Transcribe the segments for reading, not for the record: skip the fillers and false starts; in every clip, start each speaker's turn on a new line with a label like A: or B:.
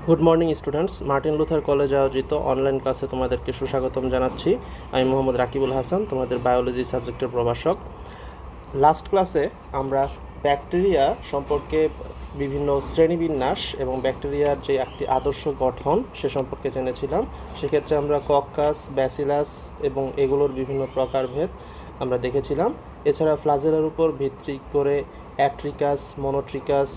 A: Good morning students, Martin Luther কলেজে আয়োজিত online ক্লাসে তোমাদেরকে সুস্বাগতম জানাচ্ছি। আমি মোহাম্মদ রাকিবুল হাসান, তোমাদের বায়োলজি সাবজেক্টের প্রভাষক। লাস্ট ক্লাসে আমরা ব্যাকটেরিয়া সম্পর্কে বিভিন্ন শ্রেণীবিন্যাস এবং ব্যাকটেরিয়ার যে একটি আদর্শ গঠন সে সম্পর্কে জেনেছিলাম। সেক্ষেত্রে আমরা কক্কাস, ব্যাসিলাস এবং এগুলোর বিভিন্ন প্রকারভেদ আমরা দেখেছিলাম। এছাড়া ফ্লাজেলার উপর ভিত্তি করে অ্যাট্রিকাস, মনোট্রিকাস,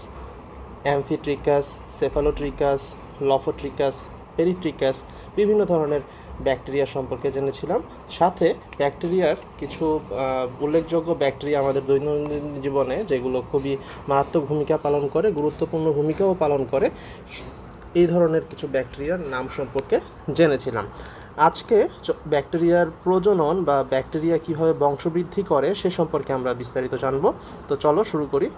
A: অ্যামফিট্রিকাস, সেফালোট্রিকাস, লফোট্রিকাস, পেরিট্রিকাস বিভিন্ন ধরনের ব্যাকটেরিয়া সম্পর্কে জেনেছিলাম। সাথে ব্যাকটেরিয়ার কিছু উল্লেখযোগ্য ব্যাকটেরিয়া আমাদের দৈনন্দিন জীবনে যেগুলো খুবই মারাত্মক ভূমিকা পালন করে, গুরুত্বপূর্ণ ভূমিকাও পালন করে, এই ধরনের কিছু ব্যাকটেরিয়ার নাম সম্পর্কে জেনেছিলাম। আজকে ব্যাকটেরিয়ার প্রজনন বা ব্যাকটেরিয়া কীভাবে বংশবৃদ্ধি করে সে সম্পর্কে আমরা বিস্তারিত জানব। তো চলো শুরু করি।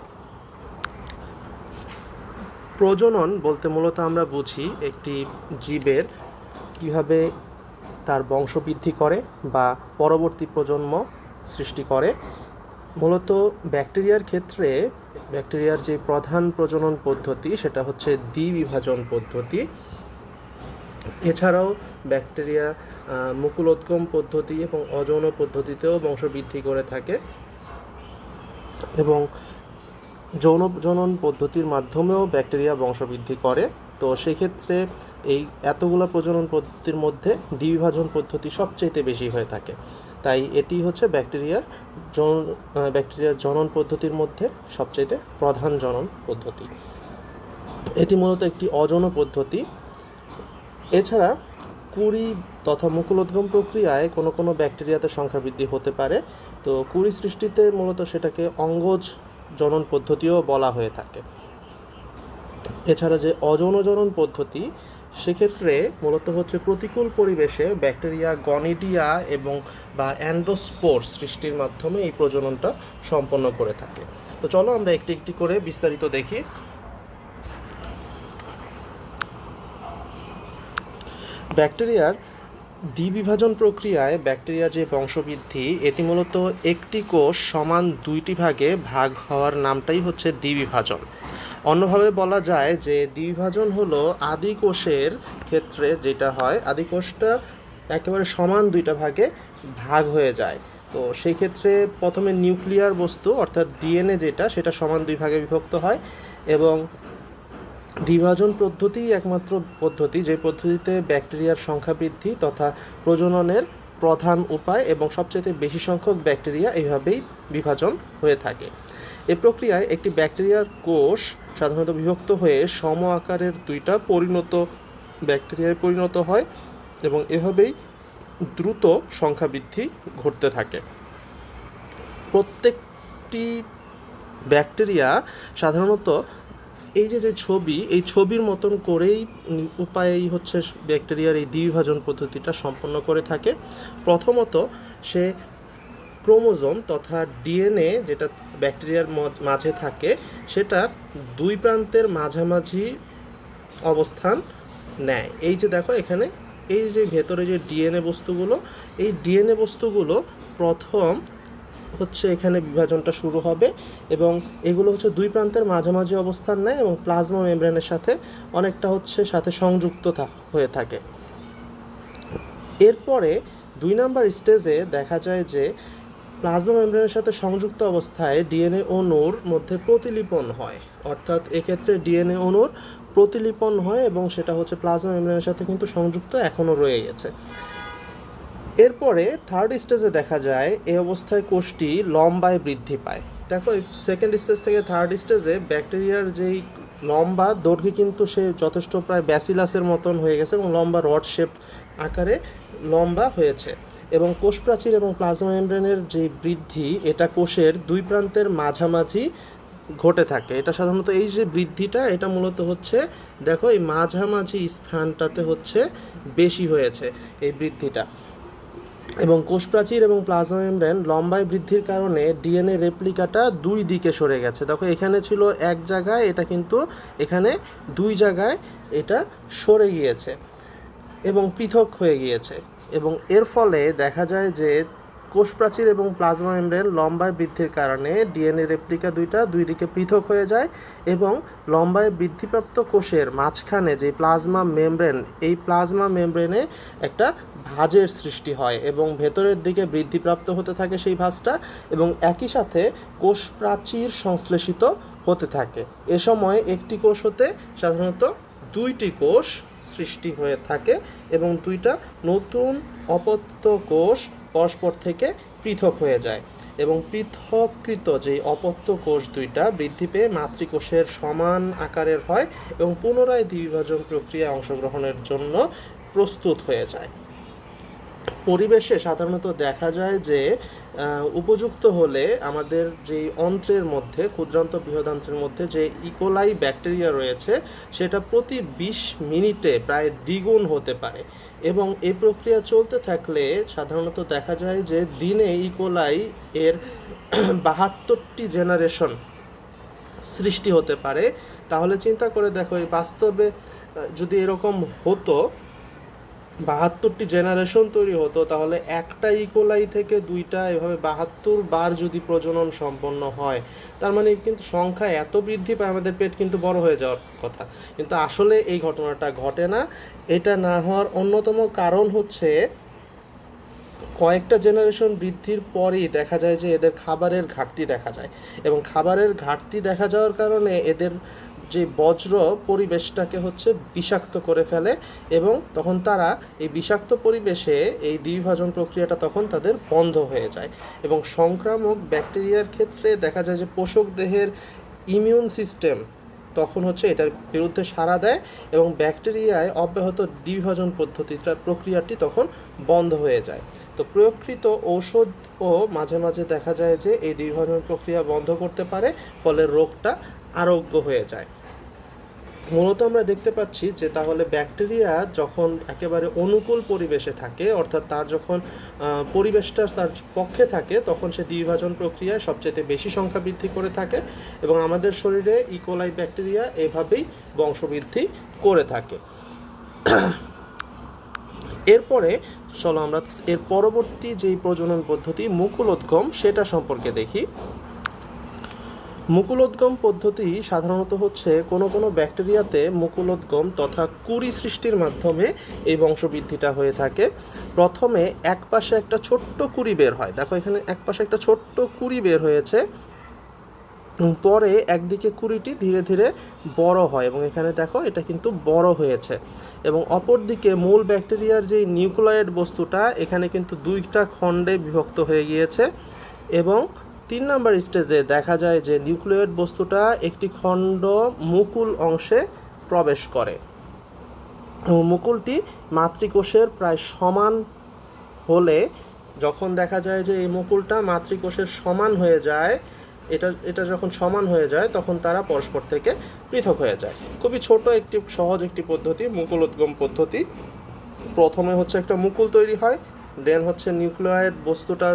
A: প্রজনন বলতে মূলত আমরা বুঝি একটি জীবের কীভাবে তার বংশবৃদ্ধি করে বা পরবর্তী প্রজন্ম সৃষ্টি করে। মূলত ব্যাকটেরিয়ার ক্ষেত্রে ব্যাকটেরিয়ার যে প্রধান প্রজনন পদ্ধতি সেটা হচ্ছে দ্বিবিভাজন পদ্ধতি। এছাড়াও ব্যাকটেরিয়া মুকুলোদ্গম পদ্ধতি এবং অযৌন পদ্ধতিতেও বংশবৃদ্ধি করে থাকে এবং যৌন প্রজনন পদ্ধতির মাধ্যমেও ব্যাকটেরিয়া বংশবৃদ্ধি করে। তো সেক্ষেত্রে এই এতগুলো প্রজনন পদ্ধতির মধ্যে দ্বিবিভাজন পদ্ধতি সবচেয়ে বেশি হয়ে থাকে। তাই এটি হচ্ছে ব্যাকটেরিয়ার জনন পদ্ধতির মধ্যে সবচেয়ে প্রধান জনন পদ্ধতি। এটি মূলত একটি অযৌন পদ্ধতি। এছাড়া কুঁড়ি তথা মুকুলোদ্গম প্রক্রিয়ায় কোনো কোনো ব্যাকটেরিয়াতে সংখ্যা বৃদ্ধি হতে পারে। তো কুঁড়ি সৃষ্টিতে মূলত সেটাকে অঙ্গজ জনন পদ্ধতিও বলা হয়ে থাকে। এছাড়া যে অযৌন জনন পদ্ধতি সেক্ষেত্রে মূলত হচ্ছে প্রতিকূল পরিবেশে ব্যাকটেরিয়া গনিডিয়া এবং বা অ্যান্ডোস্পোর সৃষ্টির মাধ্যমে এই প্রজননটা সম্পন্ন করে থাকে। তো চলো আমরা একটি একটি করে বিস্তারিত দেখি। ব্যাকটেরিয়ার দ্বিবিভাজন প্রক্রিয়ায় ব্যাকটেরিয়ার যে বংশবৃদ্ধি এটি মূলত একটি কোষ সমান দুইটি ভাগে ভাগ হওয়ার নামটাই হচ্ছে দ্বিবিভাজন। অন্যভাবে বলা যায় যে দ্বিবিভাজন হলো আদি কোষের ক্ষেত্রে যেটা হয়, আদি কোষটা একেবারে সমান দুইটা ভাগে ভাগ হয়ে যায়। তো সেই ক্ষেত্রে প্রথমে নিউক্লিয়ার বস্তু অর্থাৎ ডিএনএ যেটা সেটা সমান দুই ভাগে বিভক্ত হয় এবং দ্বিভাজন পদ্ধতিই একমাত্র পদ্ধতি যে পদ্ধতিতে ব্যাকটেরিয়ার সংখ্যা বৃদ্ধি তথা প্রজননের প্রধান উপায় এবং সবচেয়ে বেশি সংখ্যক ব্যাকটেরিয়া এইভাবেই বিভাজন হয়ে থাকে। এ প্রক্রিয়ায় একটি ব্যাকটেরিয়ার কোষ সাধারণত বিভক্ত হয়ে সম আকারের দুইটা ব্যাকটেরিয়ায় পরিণত হয় এবং এভাবেই দ্রুত সংখ্যা বৃদ্ধি ঘটতে থাকে। প্রত্যেকটি ব্যাকটেরিয়া সাধারণত এই যে ছবি, এই ছবির মতন করেই উপায়েই হচ্ছে ব্যাকটেরিয়ার এই দ্বিবিভাজন পদ্ধতিটা সম্পন্ন করে থাকে। প্রথমত সে ক্রোমোজোম তথা ডিএনএ যেটা ব্যাকটেরিয়ার মাঝে থাকে সেটার দুই প্রান্তের মাঝামাঝি অবস্থান নেয়। এই যে দেখো এখানে এই যে ভেতরে যে ডিএনএ বস্তুগুলো, এই ডিএনএ বস্তুগুলো প্রথম হচ্ছে এখানে বিভাজনটা শুরু হবে এবং এগুলো হচ্ছে দুই প্রান্তের মাঝামাঝি অবস্থান নেয় এবং প্লাজমা মেমব্রেনের সাথে অনেকটা হচ্ছে সাথে সংযুক্ত হয়ে থাকে। এরপরে 2 নাম্বার স্টেজে দেখা যায় যে প্লাজমা মেমব্রেনের সাথে সংযুক্ত অবস্থায় ডিএনএ অণুর মধ্যে প্রতিলিপন হয়, অর্থাৎ এক্ষেত্রে ডিএনএ অণুর প্রতিলিপন হয় এবং সেটা হচ্ছে প্লাজমা মেমব্রেনের সাথে কিন্তু সংযুক্ত এখনও রয়ে গেছে। এরপরে 3rd স্টেজে দেখা যায় এই অবস্থায় কোষটি লম্বায় বৃদ্ধি পায়। দেখো এই 2nd স্টেজ থেকে 3rd স্টেজে ব্যাকটেরিয়ার যেই লম্বা দৈর্ঘ্যে কিন্তু সে যথেষ্ট প্রায় ব্যাসিলাসের মতন হয়ে গেছে এবং লম্বা রড শেপ আকারে লম্বা হয়েছে এবং কোষ প্রাচীর এবং প্লাজমা মেমব্রেনের যে বৃদ্ধি এটা কোষের দুই প্রান্তের মাঝামাঝি ঘটে থাকে। এটা সাধারণত এই যে বৃদ্ধিটা এটা মূলত হচ্ছে দেখো এই মাঝামাঝি স্থানটাতে হচ্ছে বেশি হয়েছে এই বৃদ্ধিটা এবং কোষ প্রাচীর এবং প্লাজমা মেমব্রেন লম্বায় বৃদ্ধির কারণে ডিএনএ রেপ্লিকাটা দুই দিকে সরে গেছে। দেখো এখানে ছিল এক জায়গায়, এটা কিন্তু এখানে দুই জায়গায় এটা সরে গিয়েছে এবং পৃথক হয়ে গিয়েছে এবং এর ফলে দেখা যায় যে কোষ প্রাচীর এবং প্লাজমা মেমব্রেন লম্বায় বৃদ্ধির কারণে ডিএনএ রেপ্লিকা দুই দিকে পৃথক হয়ে যায় এবং লম্বায় বৃদ্ধিপ্রাপ্ত কোষের মাঝখানে যে প্লাজমা মেমব্রেন, এই প্লাজমা মেমব্রেনে একটা ভাঁজের সৃষ্টি হয় এবং ভেতরের দিকে বৃদ্ধিপ্রাপ্ত হতে থাকে সেই ভাঁজটা, এবং একই সাথে কোষ প্রাচীর সংশ্লেষিত হতে থাকে। এ সময় একটি কোষ হতে সাধারণত দুইটি কোষ সৃষ্টি হয়ে থাকে এবং দুইটা নতুন অপত্য কোষ পরস্পর থেকে পৃথক হয়ে যায় এবং পৃথককৃত যে অপত্য কোষ দুইটা বৃদ্ধি পেয়ে মাতৃকোষের সমান আকারের হয় এবং পুনরায় দ্বিবিভাজন প্রক্রিয়ায় অংশগ্রহণের জন্য প্রস্তুত হয়ে যায়। পরিবেশে সাধারণত দেখা যায় যে উপযুক্ত হলে আমাদের যেই অন্ত্রের মধ্যে, ক্ষুদ্রান্ত বৃহদান্ত্রের মধ্যে যে ইকোলাই ব্যাকটেরিয়া রয়েছে সেটা প্রতি 20 মিনিটে প্রায় দ্বিগুণ হতে পারে এবং এই প্রক্রিয়া চলতে থাকলে সাধারণত দেখা যায় যে দিনে ইকোলাই এর 72টি জেনারেশন সৃষ্টি হতে পারে। তাহলে চিন্তা করে দেখো, এই বাস্তবে যদি এরকম হতো, 72টি জেনারেশন তৈরি হতো, তাহলে একটা ইকোলাই থেকে দুইটা এভাবে 72 বার যদি প্রজনন সম্পন্ন হয়, তার মানে কিন্তু সংখ্যা এত বৃদ্ধি পায়, আমাদের পেট কিন্তু বড় হয়ে যাওয়ার কথা। কিন্তু আসলে এই ঘটনাটা ঘটে না। এটা না হওয়ার অন্যতম কারণ হচ্ছে কয়েকটা জেনারেশন বৃদ্ধির পরেই দেখা যায় যে এদের খাবারের ঘাটতি দেখা যায় এবং খাবারের ঘাটতি দেখা যাওয়ার কারণে এদের যে বজ্র পরিবেশটাকে বিষাক্ত করে ফেলে এবং তখন তারা এই বিষাক্ত পরিবেশে এই দ্বিবিভাজন প্রক্রিয়াটা তখন তাদের বন্ধ হয়ে যায় এবং সংক্রামক ব্যাকটেরিয়ার ক্ষেত্রে দেখা যায় যে পোষক দেহের ইমিউন সিস্টেম তখন এটার বিরুদ্ধে সাড়া দেয় এবং ব্যাকটেরিয়ায় অব্যাহত দ্বিবিভাজন প্রক্রিয়াটি তখন বন্ধ হয়ে যায়। তো প্রয়োগকৃত ঔষধও মাঝে মাঝে দেখা যায় যে এই দ্বিবিভাজন প্রক্রিয়া বন্ধ করতে পারে, ফলে রোগটা আরোগ্য হয়ে যায়। মূলত আমরা দেখতে পাচ্ছি যে তাহলে ব্যাকটেরিয়া যখন একেবারে অনুকূল পরিবেশে থাকে, অর্থাৎ তার যখন পরিবেশটা তার পক্ষে থাকে, তখন সে দ্বিবিভাজন প্রক্রিয়ায় সবচেয়ে বেশি সংখ্যা বৃদ্ধি করে থাকে এবং আমাদের শরীরে ইকোলাই ব্যাকটেরিয়া এভাবেই বংশবৃদ্ধি করে থাকে। এরপরে চলো আমরা এর পরবর্তী যেই প্রজনন পদ্ধতি মুকুলোদ্গম সেটা সম্পর্কে দেখি। মুকুলোদ্গম পদ্ধতি সাধারণত কোনো ব্যাকটেরিয়াতে মুকুলোদ্গম তথা কুঁড়ি সৃষ্টির মাধ্যমে এই বংশবৃদ্ধিটা হয়ে থাকে। প্রথমে এক পাশে একটা ছোট্ট কুঁড়ি বের হয়, দেখো এখানে এক পাশে একটা ছোট্ট কুঁড়ি বের হয়েছে, পরে একদিকে কুঁড়িটি ধীরে ধীরে বড় হয় এবং এখানে দেখো এটা কিন্তু বড় হয়েছে এবং অপরদিকে মূল ব্যাকটেরিয়ার যে নিউক্লিয়েড বস্তুটা এখানে কিন্তু দুইটা খণ্ডে বিভক্ত হয়ে গিয়েছে এবং 3 নম্বর স্টেজে দেখা যায় যে নিউক্লিয়েড বস্তুটা একটি খণ্ড মুকুল অংশে প্রবেশ করে এবং মুকুলটি মাতৃকোষের প্রায় সমান হলে, যখন দেখা যায় যে এই মুকুলটা মাতৃকোষের সমান হয়ে যায়, এটা যখন সমান হয়ে যায় তখন তারা পরস্পর থেকে পৃথক হয়ে যায়। খুবই ছোট একটি সহজ একটি পদ্ধতি মুকুলোদ্গম পদ্ধতি। প্রথমে একটা মুকুল তৈরি হয়, দেন নিউক্লিয়েড বস্তুটা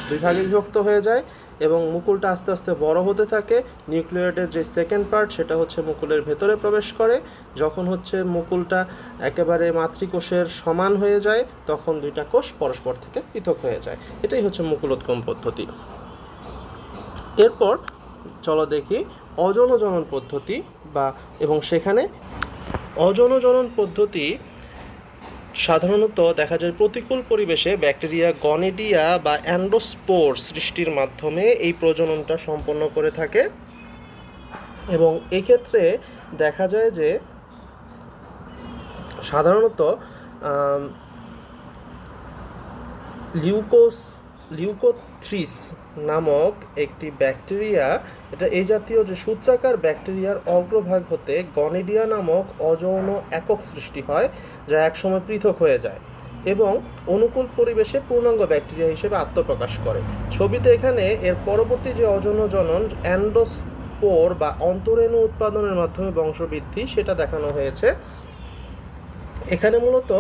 A: দুই ভাগে বিভক্ত হয়ে যায় এবং মুকুলটা আস্তে আস্তে বড় হতে থাকে। নিউক্লিয়েডের যে সেকেন্ড পার্ট সেটা মুকুলের ভেতরে প্রবেশ করে। যখন মুকুলটা একেবারে মাতৃকোষের সমান হয়ে যায় তখন দুইটা কোষ পরস্পর থেকে পৃথক হয়ে যায়। এটাই মুকুলোদ্গম পদ্ধতি। এরপর চলো দেখি অযৌনজনন পদ্ধতি এবং সেখানে অযৌনজনন পদ্ধতি সাধারণত দেখা যায় প্রতিকূল পরিবেশে ব্যাকটেরিয়া গনিডিয়া বা অ্যান্ডোস্পোর সৃষ্টির মাধ্যমে এই প্রজননটা সম্পন্ন করে থাকে এবং এক্ষেত্রে দেখা যায় যে সাধারণত লিউকোথ্রিস নামক একটি ব্যাকটেরিয়া, এটা এই জাতীয় যে সূত্রাকার ব্যাকটেরিয়ার অগ্রভাগ হতে গনিডিয়া নামক অযৌন একক সৃষ্টি হয়, যা একসময় পৃথক হয়ে যায় এবং অনুকূল পরিবেশে পূর্ণাঙ্গ ব্যাকটেরিয়া হিসেবে আত্মপ্রকাশ করে। ছবিতে এখানে এর পরবর্তী যে অযৌনজনন অ্যান্ডোস্পোর বা অন্তরেণু উৎপাদনের মাধ্যমে বংশবৃদ্ধি সেটা দেখানো হয়েছে। এখানে মূলত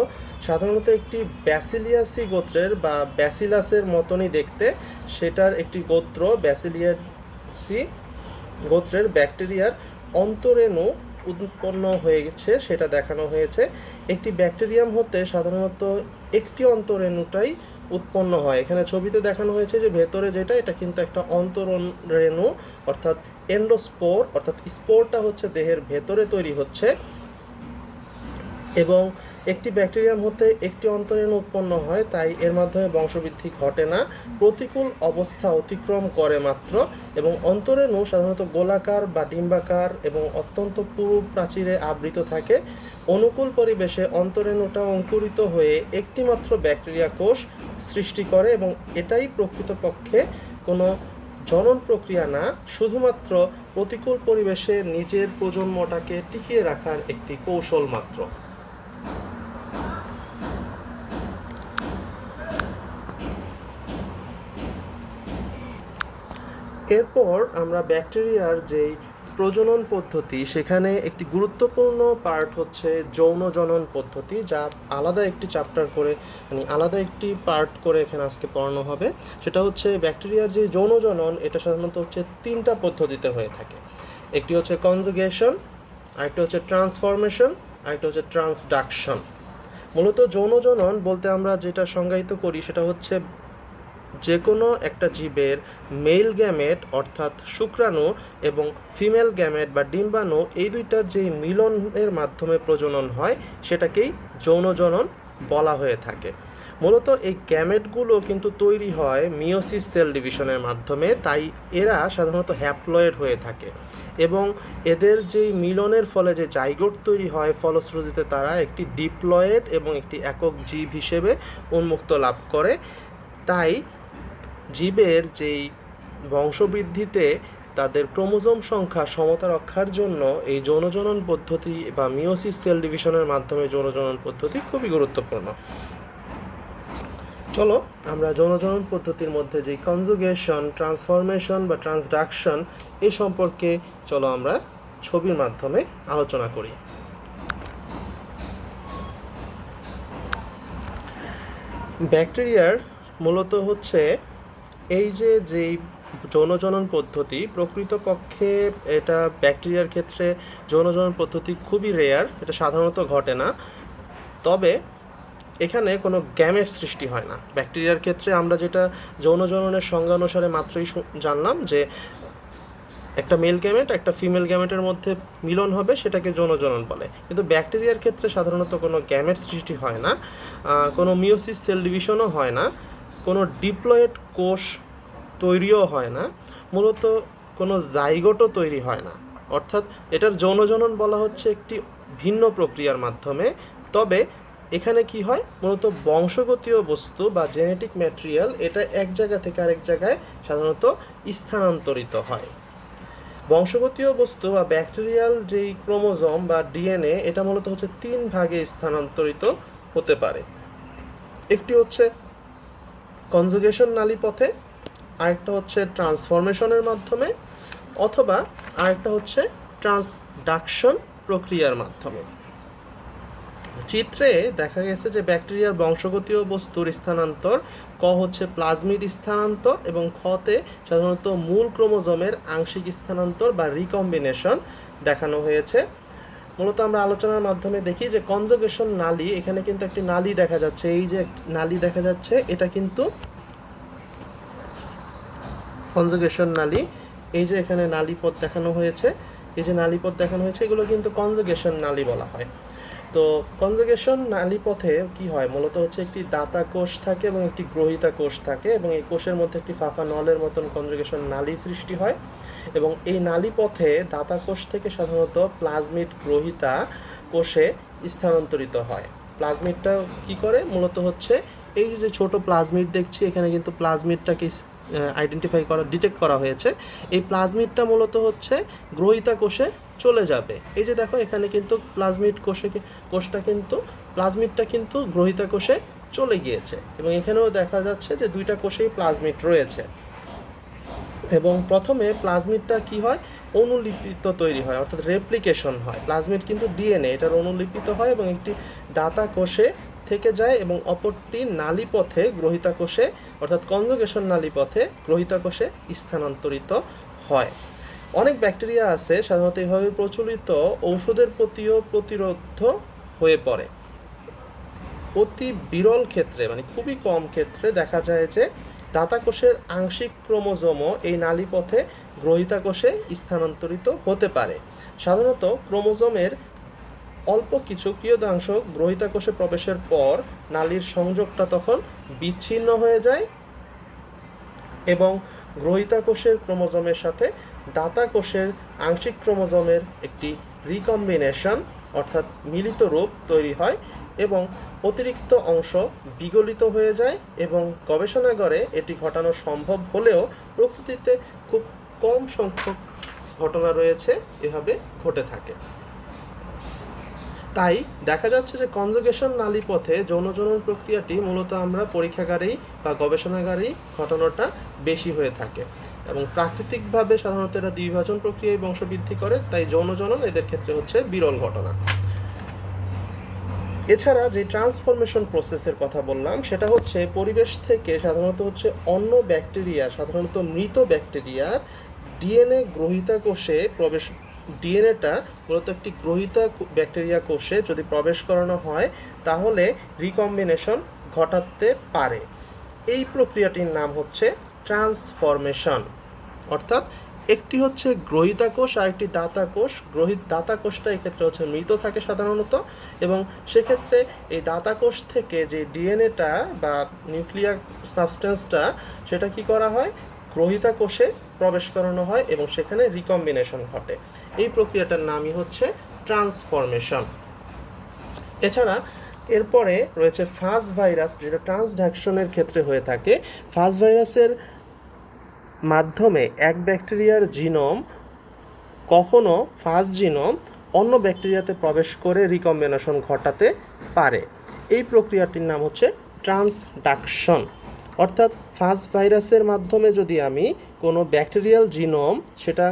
A: সাধারণত একটি ব্যাসিলিয়াসি গোত্রের বা ব্যাসিলাসের মতনই দেখতে, সেটার একটি গোত্র ব্যাসিলিয়াসি গোত্রের ব্যাকটেরিয়ার অন্তরেণু উৎপন্ন হয়েছে সেটা দেখানো হয়েছে। একটি ব্যাকটেরিয়াম হতে সাধারণত একটি অন্তরেণুটাই উৎপন্ন হয়। এখানে ছবিতে দেখানো হয়েছে যে ভেতরে যেটা, এটা কিন্তু একটা অন্তরণ রেণু, অর্থাৎ এন্ডোস্পোর, অর্থাৎ স্পোরটা হচ্ছে দেহের ভেতরে তৈরি হচ্ছে এবং একটি ব্যাকটেরিয়ার মধ্যে একটি অন্তরেণু উৎপন্ন হয়, তাই এর মাধ্যমে বংশবৃদ্ধি ঘটে না, প্রতিকূল অবস্থা অতিক্রম করে মাত্র। এবং অন্তরেণু সাধারণত গোলাকার বা ডিম্বাকার এবং অত্যন্ত পুরু প্রাচীরে আবৃত থাকে। অনুকূল পরিবেশে অন্তরেণুটা অঙ্কুরিত হয়ে একটিমাত্র ব্যাকটেরিয়া কোষ সৃষ্টি করে এবং এটাই প্রকৃতপক্ষে কোনো জনন প্রক্রিয়া না, শুধুমাত্র প্রতিকূল পরিবেশে নিজের প্রজন্মটাকে টিকিয়ে রাখার একটি কৌশল মাত্র। এরপর আমরা ব্যাকটেরিয়ার যেই প্রজনন পদ্ধতি, সেখানে একটি গুরুত্বপূর্ণ পার্ট হচ্ছে যৌন জনন পদ্ধতি, যা আলাদা একটি চ্যাপ্টার করে, মানে আলাদা একটি পার্ট করে এখানে আজকে পড়ানো হবে। সেটা হচ্ছে ব্যাকটেরিয়ার যে যৌন জনন, এটা সাধারণত হচ্ছে 3টা পদ্ধতিতে হয়ে থাকে। একটি হচ্ছে কনজুগেশন, আরেকটি হচ্ছে ট্রান্সফরমেশন, আরেকটি হচ্ছে ট্রান্সডাকশন। মূলত যৌন জনন বলতে আমরা যেটা সংজ্ঞায়িত করি সেটা হচ্ছে যে কোনো একটা জীবের মেল গ্যামেট অর্থাৎ শুক্রাণু এবং ফিমেল গ্যামেট বা ডিম্বাণু, এই দুইটার যেই মিলনের মাধ্যমে প্রজনন হয় সেটাকেই যৌন জনন বলা হয়ে থাকে। মূলত এই গ্যামেটগুলো কিন্তু তৈরি হয় মিওসিস সেল ডিভিশনের মাধ্যমে, তাই এরা সাধারণত হ্যাপ্লয়েড হয়ে থাকে এবং এদের যেই মিলনের ফলে যে জাইগোট তৈরি হয়, ফলশ্রুতিতে তারা একটি ডিপ্লয়েড এবং একটি একক জীব হিসেবে উন্মুক্ত লাভ করে। তাই জীবের যেই বংশবৃদ্ধিতে তাদের ক্রোমোজোম সংখ্যা সমতা রক্ষার জন্য এই যৌনজনন পদ্ধতি বা মিওসিস সেল ডিভিশনের মাধ্যমে যৌনজনন পদ্ধতি খুবই গুরুত্বপূর্ণ। চলো আমরা যৌনজনন পদ্ধতির মধ্যে যে কনজুগেশন, ট্রান্সফরমেশন বা ট্রান্সডাকশন এই সম্পর্কে চলো আমরা ছবির মাধ্যমে আলোচনা করি। ব্যাকটেরিয়ার মূলত হচ্ছে এই যে যেই যৌনজনন পদ্ধতি, প্রকৃতপক্ষে এটা ব্যাকটেরিয়ার ক্ষেত্রে যৌনজনন পদ্ধতি খুবই রেয়ার, এটা সাধারণত ঘটে না। তবে এখানে কোনো গ্যামেট সৃষ্টি হয় না। ব্যাকটেরিয়ার ক্ষেত্রে আমরা যেটা যৌনজননের সংজ্ঞা অনুসারে মাত্রই জানলাম যে একটা মেল গ্যামেট একটা ফিমেল গ্যামেটের মধ্যে মিলন হবে, সেটাকে যৌনজনন বলে। কিন্তু ব্যাকটেরিয়ার ক্ষেত্রে সাধারণত কোনো গ্যামেট সৃষ্টি হয় না, কোনো মিওসিস সেল ডিভিশনও হয় না, কোনো ডিপ্লয়েড কোষ তৈরিও হয় না, মূলত কোনো জাইগোটও তৈরি হয় না। অর্থাৎ এটার যৌনজনন বলা হচ্ছে একটি ভিন্ন প্রক্রিয়ার মাধ্যমে। তবে এখানে কি হয়, মূলত বংশগতীয় বস্তু বা জেনেটিক ম্যাটেরিয়াল এটা এক জায়গা থেকে আরেক জায়গায় সাধারণত স্থানান্তরিত হয়। বংশগতীয় বস্তু বা ব্যাকটেরিয়াল যেই ক্রোমোজোম বা ডিএনএ, এটা মূলত হচ্ছে 3 ভাগে স্থানান্তরিত হতে পারে। একটি হচ্ছে কনজুগেশন নালীপথে, আরেকটা হচ্ছে ট্রান্সফরমেশনের মাধ্যমে, অথবা আরেকটা হচ্ছে ট্রান্সডাকশন প্রক্রিয়ার মাধ্যমে। চিত্রে দেখা গেছে যে ব্যাকটেরিয়ার বংশগতীয় বস্তুর স্থানান্তর ক হচ্ছে প্লাজমিড স্থানান্তর এবং খতে সাধারণত মূল ক্রোমোজোমের আংশিক স্থানান্তর বা রিকম্বিনেশন দেখানো হয়েছে। মূলত আমরা আলোচনার মাধ্যমে দেখি যে কনজুগেশন নালী, এখানে কিন্তু একটি নালী দেখা যাচ্ছে, এই যে নালী দেখা যাচ্ছে এটা কিন্তু কনজুগেশন নালী। এই যে এখানে নালীপথ দেখানো হয়েছে, এই যে নালীপথ দেখানো হয়েছে, এগুলো কিন্তু কনজুগেশন নালী বলা হয়। তো কনজুগেশন নালীপথে কি হয়, মূলত হচ্ছে একটি দাতা কোষ থাকে এবং একটি গ্রহিতা কোষ থাকে এবং এই কোষের মধ্যে একটি ফাঁপা নলের মতন কনজুগেশন নালী সৃষ্টি হয় এবং এই নালীপথে দাতা কোষ থেকে সাধারণত প্লাজমিড গ্রহিতা কোষে স্থানান্তরিত হয়। প্লাজমিডটা কি করে, মূলত হচ্ছে এই যে ছোট প্লাজমিড দেখছি, এখানে কিন্তু প্লাজমিডটাকে আইডেন্টিফাই করা, ডিটেক্ট করা হয়েছে। এই প্লাজমিডটা মূলত হচ্ছে গ্রহিতা কোষে চলে যাবে। এই যে দেখো এখানে কিন্তু প্লাজমিড প্লাজমিডটা কিন্তু গ্রহিতা কোষে চলে গিয়েছে এবং এখানেও দেখা যাচ্ছে যে 2টা কোষেই প্লাজমিড রয়েছে। এবং প্রথমে প্লাজমিডটা কি হয়, অনুলিপিত তৈরি হয়, অর্থাৎ রেপ্লিকেশন হয়। প্লাজমিড কিন্তু ডিএনএ, এটার অনুলিপিত হয় এবং একটি দাতা কোষে থেকে যায় এবং অপরটি নালীপথে গ্রহিতা কোষে, অর্থাৎ কনজুগেশন নালীপথে গ্রহিতা কোষে স্থানান্তরিত হয়। অনেক ব্যাকটেরিয়া আছে সাধারণত এভাবে প্রচলিত ঔষধের প্রতিও প্রতিরোধ হয়ে পড়ে। অতি বিরল ক্ষেত্রে মানে খুবই কম ক্ষেত্রে দেখা যায় যে দাতাকোষের আংশিক ক্রোমোজোমও এই নালীপথে গ্রহিতাকোষে স্থানান্তরিত হতে পারে। সাধারণত ক্রোমোজোমের অল্প কিছু কিয়দাংশ গ্রহিতাকোষে প্রবেশের পর নালীর সংযোগটা তখন বিচ্ছিন্ন হয়ে যায় এবং গ্রহিতাকোষের ক্রোমোজোমের সাথে দাতাকোষের আংশিক ক্রোমোজোমের একটি রিকম্বিনেশন অর্থাৎ মিলিত রূপ তৈরি হয় এবং অতিরিক্ত অংশ বিগলিত হয়ে যায় এবং গবেষণাগারে এটি ঘটানো সম্ভব হলেও প্রকৃতিতে খুব কম সংখ্যক ঘটনা রয়েছে এভাবে ঘটে থাকে। তাই দেখা যাচ্ছে যে কনজুগেশন নালীপথে যৌনজনন প্রক্রিয়াটি মূলত আমরা পরীক্ষাগারেই বা গবেষণাগারেই ঘটানোটা বেশি হয়ে থাকে এবং প্রাকৃতিকভাবে সাধারণত এরা দ্বিবিভাজন প্রক্রিয়ায় বংশবৃদ্ধি করে, তাই যৌনজনন এদের ক্ষেত্রে হচ্ছে বিরল ঘটনা। এছাড়া যে ট্রান্সফরমেশন প্রসেসের কথা বললাম সেটা হচ্ছে পরিবেশ থেকে সাধারণত হচ্ছে অন্য ব্যাকটেরিয়া, সাধারণত মৃত ব্যাকটেরিয়ার ডিএনএ গ্রহিতা কোষে প্রবেশ, ডিএনএটা মূলত একটি গ্রহিতা ব্যাকটেরিয়া কোষে যদি প্রবেশ করানো হয় তাহলে রিকম্বিনেশন ঘটাতে পারে। এই প্রক্রিয়াটির নাম হচ্ছে ট্রান্সফরমেশন। অর্থাৎ একটি হচ্ছে গ্রহিতা কোষ আর একটি দাতা কোষ। দাতা কোষটা এক্ষেত্রে হচ্ছে মৃত থাকে সাধারণত এবং সেক্ষেত্রে এই দাতা কোষ থেকে যে ডিএনএটা বা নিউক্লিয়ার সাবস্টেন্সটা সেটা কি করা হয়, গ্রহিতা কোষে প্রবেশ করানো হয় এবং সেখানে রিকম্বিনেশন ঘটে। এই প্রক্রিয়াটার নামই হচ্ছে ট্রান্সফরমেশন। এছাড়া এরপরে রয়েছে ফাজ ভাইরাস, যেটা ট্রান্সডাকশনের ক্ষেত্রে হয়ে থাকে। ফাজ ভাইরাসের মাধ্যমে এক ব্যাকটেরিয়ার জিনোম কখনো ফাজ জিনোম অন্য ব্যাকটেরিয়াতে প্রবেশ করে রিকম্বিনেশন ঘটাতে পারে। এই প্রক্রিয়াটির নাম হচ্ছে ট্রান্সডাকশন। অর্থাৎ ফাজ ভাইরাসের মাধ্যমে যদি আমি কোনো ব্যাকটেরিয়াল জিনোম, সেটা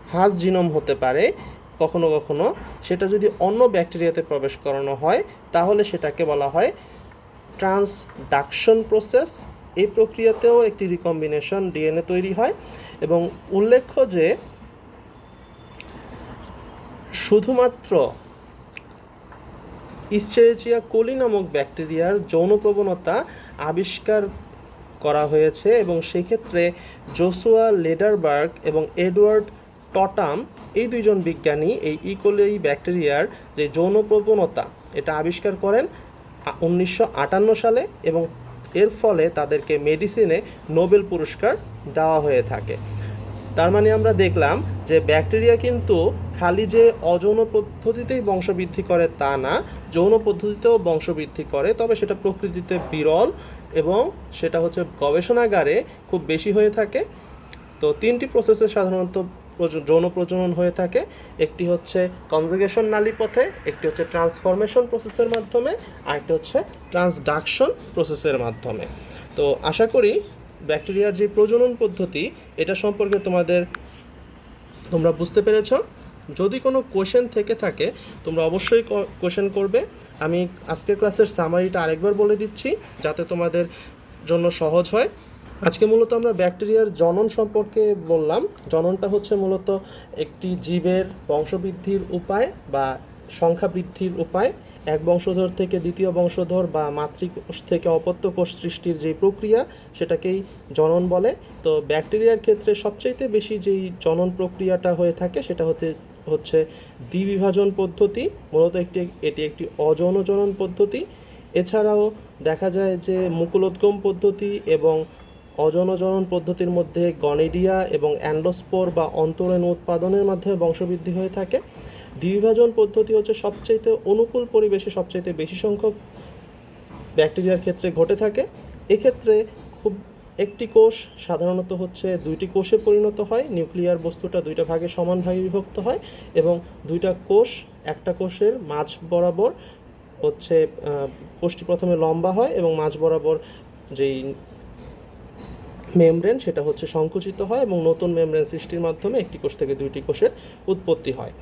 A: ফাজ জিনোম হতে পারে কখনো কখনো, সেটা যদি অন্য ব্যাকটেরিয়াতে প্রবেশ করানো হয় তাহলে সেটাকে বলা হয় ট্রান্সডাকশন প্রসেস। এই প্রক্রিয়াতেও একটি রিকম্বিনেশন ডিএনএ তৈরি হয় এবং উল্লেখ্য যে শুধুমাত্র ইশ্চেরিচিয়া কোলি নামক ব্যাকটেরিয়ার যৌন প্রবণতা আবিষ্কার করা হয়েছে এবং সেক্ষেত্রে জোসুয়া লেডারবার্গ এবং এডওয়ার্ড টটাম এই দুইজন বিজ্ঞানী এই ইকোলি ব্যাকটেরিয়ার যে যৌন প্রবণতা এটা আবিষ্কার করেন 1958 সালে এবং এর ফলে তাদেরকে মেডিসিনে নোবেল পুরস্কার দেওয়া হয়ে থাকে। তার মানে আমরা দেখলাম যে ব্যাকটেরিয়া কিন্তু খালি যে অযৌন পদ্ধতিতেই বংশবৃদ্ধি করে তা না, যৌন পদ্ধতিতেও বংশবৃদ্ধি করে, তবে সেটা প্রকৃতিতে বিরল এবং সেটা হচ্ছে গবেষণাগারে খুব বেশি হয়ে থাকে। তো তিনটি প্রসেসে সাধারণত যৌন প্রজনন হয়ে থাকে। একটি হচ্ছে কনজুগেশন নালীপথে, একটি হচ্ছে ট্রান্সফরমেশন প্রসেসের মাধ্যমে, আরেকটি হচ্ছে ট্রান্সডাকশন প্রসেসের মাধ্যমে। তো আশা করি ব্যাকটেরিয়ার যে প্রজনন পদ্ধতি এটা সম্পর্কে তোমরা বুঝতে পেরেছ। যদি কোনো কোশ্চেন থেকে থাকে তোমরা অবশ্যই কোশ্চেন করবে। আমি আজকের ক্লাসের সামারিটা আরেকবার বলে দিচ্ছি যাতে তোমাদের জন্য সহজ হয়। আজকে মূলত আমরা ব্যাকটেরিয়ার জনন সম্পর্কে বললাম। জননটা হচ্ছে মূলত একটি জীবের বংশবৃদ্ধির উপায় বা সংখ্যা বৃদ্ধির উপায়। এক বংশধর থেকে দ্বিতীয় বংশধর বা মাতৃকোষ থেকে অপত্য কোষ সৃষ্টির যে প্রক্রিয়া সেটাকেই জনন বলে। তো ব্যাকটেরিয়ার ক্ষেত্রে সবচাইতে বেশি যেই জনন প্রক্রিয়াটা হয়ে থাকে সেটা হচ্ছে দ্বিবিভাজন পদ্ধতি। মূলত এটি একটি অযৌন জনন পদ্ধতি। এছাড়াও দেখা যায় যে মুকুলোদ্গম পদ্ধতি এবং অযৌন জনন পদ্ধতির মধ্যে গনিডিয়া এবং অ্যান্ডোস্পোর বা অন্তরেণু উৎপাদনের মাধ্যমে বংশবৃদ্ধি হয়ে থাকে। দ্বিবিভাজন পদ্ধতি হচ্ছে সবচাইতে অনুকূল পরিবেশে সবচাইতে বেশি সংখ্যক ব্যাকটেরিয়ার ক্ষেত্রে ঘটে থাকে। এক্ষেত্রে খুব একটি কোষ সাধারণত হচ্ছে দুইটি কোষে পরিণত হয়, নিউক্লিয়ার বস্তুটা দুইটা ভাগে সমান ভাগে বিভক্ত হয় এবং দুইটা কোষ একটা কোষের মাঝ বরাবর হচ্ছে কোষটি প্রথমে লম্বা হয় এবং মাঝ বরাবর যেই মেমব্রেন সেটা হচ্ছে সংকুচিত হয় এবং নতুন মেমব্রেন সৃষ্টির মাধ্যমে একটি কোষ থেকে দুইটি কোষের উৎপত্তি হয়।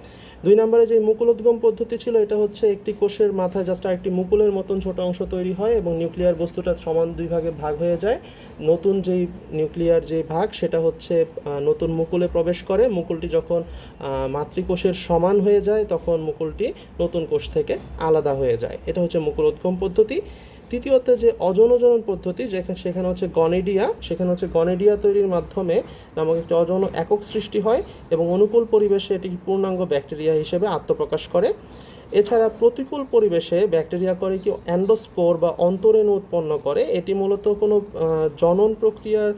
A: 2 নম্বরে যে মুকুলোদ্গম পদ্ধতি ছিল, এটা হচ্ছে একটি কোষের মাথায় জাস্ট আরেকটি মুকুলের মতন ছোট অংশ তৈরি হয় এবং নিউক্লিয়ার বস্তুটা সমান 2 ভাগে ভাগ হয়ে যায়। নতুন যেই নিউক্লিয়ার যে ভাগ সেটা হচ্ছে নতুন মুকুলে প্রবেশ করে। মুকুলটি যখন মাতৃকোষের সমান হয়ে যায় তখন মুকুলটি নতুন কোষ থেকে আলাদা হয়ে যায়। এটা হচ্ছে মুকুলোদ্গম পদ্ধতি। তৃতীয়ত যে অযৌনজনন পদ্ধতি, সেখানে হচ্ছে গনেডিয়া তৈরির মাধ্যমে নামক একটি অযৌন একক সৃষ্টি হয় এবং অনুকূল পরিবেশে এটি পূর্ণাঙ্গ ব্যাকটেরিয়া হিসেবে আত্মপ্রকাশ করে। এছাড়া প্রতিকূল পরিবেশে ব্যাকটেরিয়া করে কি অ্যান্ডোস্পোর বা অন্তরেণু উৎপন্ন করে। এটি মূলত কোনো জনন প্রক্রিয়ার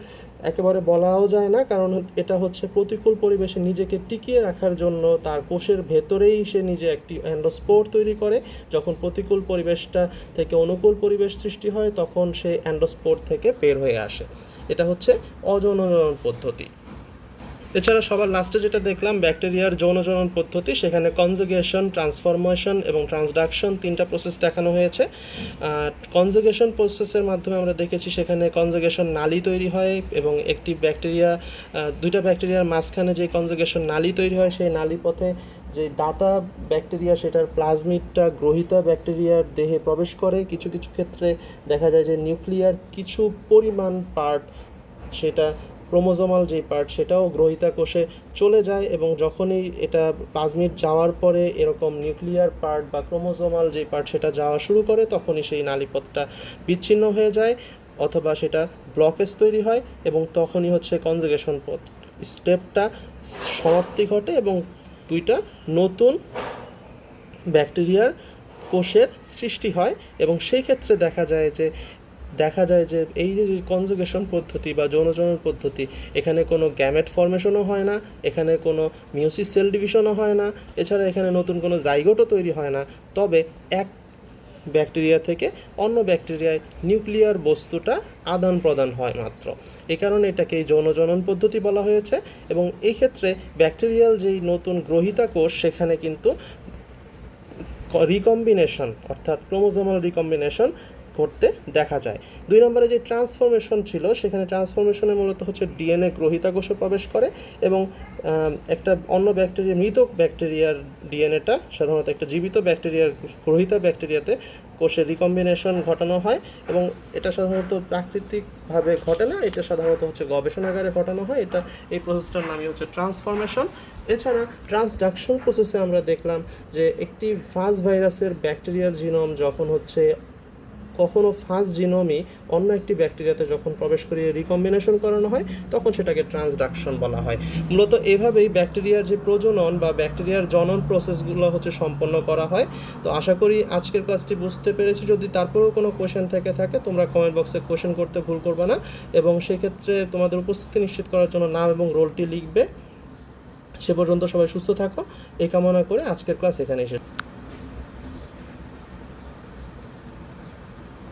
A: একেবারে বলাও যায় না, কারণ এটা হচ্ছে প্রতিকূল পরিবেশে নিজেকে টিকিয়ে রাখার জন্য তার কোষের ভেতরেই সে নিজে একটি অ্যান্ডোস্পোর তৈরি করে। যখন প্রতিকূল পরিবেশটা থেকে অনুকূল পরিবেশ সৃষ্টি হয় তখন সে অ্যান্ডোস্পোর থেকে বের হয়ে আসে। এটা হচ্ছে অযৌনজনন পদ্ধতি। এছাড়া সবার লাস্টে যেটা দেখলাম ব্যাকটেরিয়ার যৌনজনন পদ্ধতি, সেখানে কনজুগেশন, ট্রান্সফরমেশন এবং ট্রান্সডাকশন 3টা প্রসেস দেখানো হয়েছে। কনজুগেশন প্রসেসের মাধ্যমে আমরা দেখেছি সেখানে কনজুগেশন নালী তৈরি হয় এবং একটি ব্যাকটেরিয়া, 2টা ব্যাকটেরিয়ার মাঝখানে যে কনজুগেশন নালী তৈরি হয় সেই নালী পথে যে দাতা ব্যাকটেরিয়া সেটার প্লাজমিডটা গ্রহিতা ব্যাকটেরিয়ার দেহে প্রবেশ করে। কিছু কিছু ক্ষেত্রে দেখা যায় যে নিউক্লিয়ার কিছু পরিমাণ পার্ট, সেটা ক্রোমোজোমাল যেই পার্ট সেটাও গ্রহিতা কোষে চলে যায় এবং যখনই এটা প্লাজমিড যাওয়ার পরে এরকম নিউক্লিয়ার পার্ট বা ক্রোমোজোমাল যেই পার্ট সেটা যাওয়া শুরু করে তখনই সেই নালীপথটা বিচ্ছিন্ন হয়ে যায় অথবা সেটা ব্লকেজ তৈরি হয় এবং তখনই হচ্ছে কনজুগেশন পথ স্টেপটা সমাপ্তি ঘটে এবং 2টা নতুন ব্যাকটেরিয়ার কোষের সৃষ্টি হয়। এবং সেই ক্ষেত্রে দেখা যায় যে এই যে কনজুগেশন পদ্ধতি বা যৌনজনন পদ্ধতি, এখানে কোনো গ্যামেট ফর্মেশনও হয় না, এখানে কোনো মিওসিস সেল ডিভিশনও হয় না, এছাড়া এখানে নতুন কোনো জাইগোটও তৈরি হয় না। তবে এক ব্যাকটেরিয়া থেকে অন্য ব্যাকটেরিয়ায় নিউক্লিয়ার বস্তুটা আদান প্রদান হয় মাত্র। এই কারণে এটাকে যৌনজনন পদ্ধতি বলা হয়েছে। এবং এই ক্ষেত্রে ব্যাকটেরিয়াল যেই নতুন গ্রহিতা কোষ সেখানে কিন্তু রিকম্বিনেশন অর্থাৎ ক্রোমোজোমাল রিকম্বিনেশন করতে দেখা যায়। 2 নম্বরে যে ট্রান্সফরমেশন ছিল সেখানে ট্রান্সফরমেশনে মূলত হচ্ছে ডিএনএ গ্রহিতা কোষে প্রবেশ করে এবং একটা অন্য মৃত ব্যাকটেরিয়ার ডিএনএটা সাধারণত একটা জীবিত ব্যাকটেরিয়ার গ্রহিতা ব্যাকটেরিয়াতে কোষের রিকম্বিনেশন ঘটানো হয় এবং এটা সাধারণত প্রাকৃতিকভাবে ঘটে না, এটা সাধারণত হচ্ছে গবেষণাগারে ঘটানো হয়। এই প্রসেসটার নামই হচ্ছে ট্রান্সফরমেশন। এছাড়া ট্রান্সডাকশন প্রসেসে আমরা দেখলাম যে একটি ফাজ ভাইরাসের ব্যাকটেরিয়ার জিনোম যখন হচ্ছে কখনো ফার্স্ট জিনোমই অন্য একটি ব্যাকটেরিয়াতে যখন প্রবেশ করিয়ে রিকম্বিনেশন করানো হয় তখন সেটাকে ট্রান্সডাকশন বলা হয়। মূলত এভাবেই ব্যাকটেরিয়ার যে প্রজনন বা ব্যাকটেরিয়ার জনন প্রসেসগুলো হচ্ছে সম্পন্ন করা হয়। তো আশা করি আজকের ক্লাসটি বুঝতে পেরেছি। যদি তারপরেও কোনো কোয়েশ্চেন থেকে থাকে তোমরা কমেন্ট বক্সে কোয়েশ্চেন করতে ভুল করবে না এবং সেক্ষেত্রে তোমাদের উপস্থিতি নিশ্চিত করার জন্য নাম এবং রোলটি লিখবে। সে পর্যন্ত সবাই সুস্থ থাকো এই কামনা করে আজকের ক্লাস এখানে শেষ।